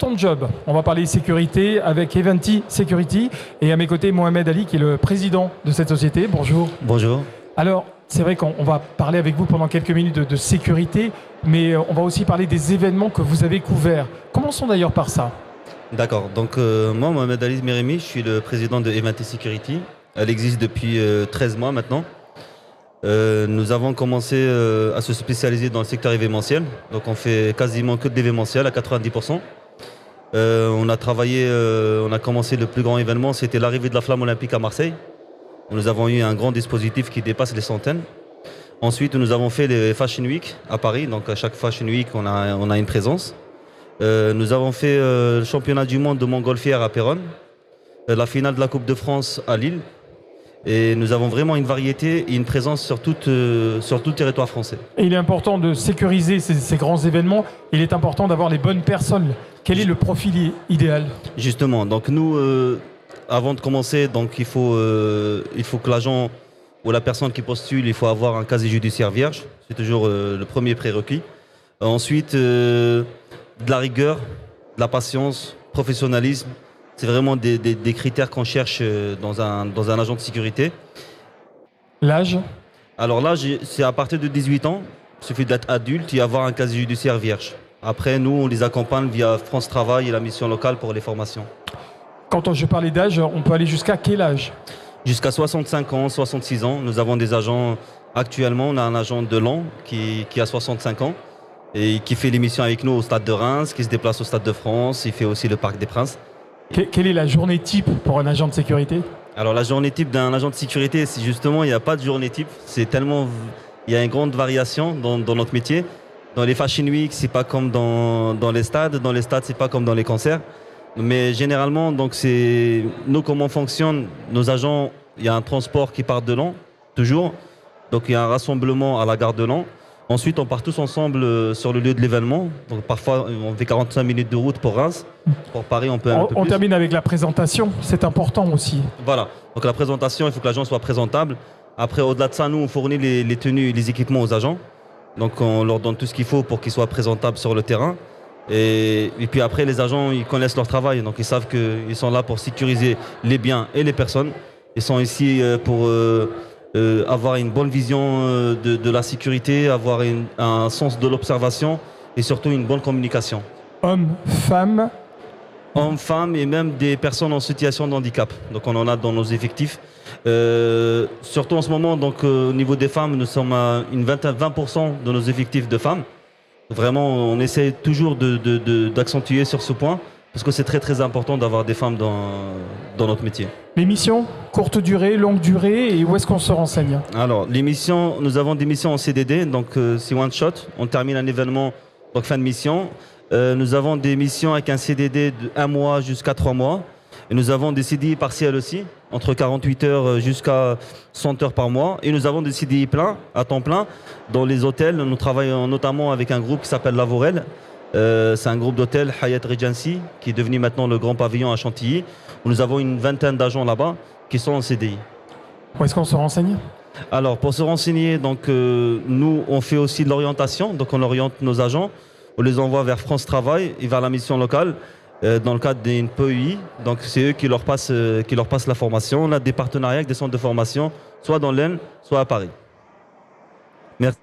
ton job. On va parler sécurité avec Eventi Security et à mes côtés Mohamed Ali qui est le président de cette société. Bonjour. Bonjour. Alors, c'est vrai qu'on va parler avec vous pendant quelques minutes de sécurité, mais on va aussi parler des événements que vous avez couverts. Commençons d'ailleurs par ça. D'accord. Donc moi, Mohamed Ali Merimi, je suis le président de Eventi Security. Elle existe depuis 13 mois maintenant. Nous avons commencé à se spécialiser dans le secteur événementiel. Donc on fait quasiment que de l'événementiel à 90%. On a travaillé, on a commencé le plus grand événement, c'était l'arrivée de la flamme olympique à Marseille. Nous avons eu un grand dispositif qui dépasse les centaines. Ensuite, nous avons fait les Fashion Week à Paris. Donc à chaque Fashion Week, on a une présence. Nous avons fait le championnat du monde de montgolfière à Péronne, la finale de la Coupe de France à Lille. Et nous avons vraiment une variété et une présence sur tout le territoire français. Et il est important de sécuriser ces grands événements. Il est important d'avoir les bonnes personnes. Quel est le profil idéal? Justement, donc nous, avant de commencer, donc il faut que l'agent ou la personne qui postule, il faut avoir un casier judiciaire vierge. C'est toujours le premier prérequis. Ensuite, de la rigueur, de la patience, professionnalisme. C'est vraiment des critères qu'on cherche dans un agent de sécurité. L'âge? Alors l'âge, c'est à partir de 18 ans. Il suffit d'être adulte et avoir un casier judiciaire vierge. Après, nous, on les accompagne via France Travail et la mission locale pour les formations. Quand je parlais d'âge, on peut aller jusqu'à quel âge? Jusqu'à 65 ans, 66 ans. Nous avons des agents, actuellement, on a un agent de Lan qui a 65 ans et qui fait l'émission avec nous au Stade de Reims, qui se déplace au Stade de France, il fait aussi le Parc des Princes. Quelle est la journée type pour un agent de sécurité? Alors la journée type d'un agent de sécurité, c'est justement, il n'y a pas de journée type. Il y a une grande variation dans notre métier. Dans les Fashion Week, c'est pas comme dans les stades. Dans les stades, c'est pas comme dans les concerts. Mais généralement, donc nous, comment on fonctionne, nos agents, il y a un transport qui part de Laon, toujours. Donc il y a un rassemblement à la gare de Laon. Ensuite, on part tous ensemble sur le lieu de l'événement. Donc parfois, on fait 45 minutes de route pour Reims. Pour Paris, on peut un peu plus. On termine avec la présentation, c'est important aussi. Voilà. Donc la présentation, il faut que l'agent soit présentable. Après, au-delà de ça, nous, on fournit les tenues et les équipements aux agents. Donc on leur donne tout ce qu'il faut pour qu'ils soient présentables sur le terrain. Et puis après, les agents, ils connaissent leur travail. Donc ils savent qu'ils sont là pour sécuriser les biens et les personnes. Ils sont ici pour avoir une bonne vision de la sécurité, avoir un sens de l'observation et surtout une bonne communication. Hommes, femmes et même des personnes en situation de handicap. Donc on en a dans nos effectifs. Surtout en ce moment, donc, au niveau des femmes, nous sommes à 20% de nos effectifs de femmes. Vraiment, on essaie toujours d'accentuer sur ce point parce que c'est très très important d'avoir des femmes dans notre métier. Les missions, courte durée, longue durée, et où est-ce qu'on se renseigne? Alors, les missions, nous avons des missions en CDD, donc c'est one shot. On termine un événement, donc fin de mission. Nous avons des missions avec un CDD de 1 mois jusqu'à 3 mois. Et nous avons des CDI partiels aussi, entre 48 heures jusqu'à 100 heures par mois. Et nous avons des CDI pleins, à temps plein, dans les hôtels. Nous travaillons notamment avec un groupe qui s'appelle Lavorel. C'est un groupe d'hôtels Hyatt Regency, qui est devenu maintenant le Grand Pavillon à Chantilly. Nous avons une vingtaine d'agents là-bas qui sont en CDI. Où est-ce qu'on se renseigne? Alors, pour se renseigner, donc, nous, on fait aussi de l'orientation. Donc, on oriente nos agents. On les envoie vers France Travail et vers la mission locale. Dans le cadre d'une PEI, donc c'est eux qui leur passent la formation. On a des partenariats avec des centres de formation, soit dans l'Aisne, soit à Paris. Merci.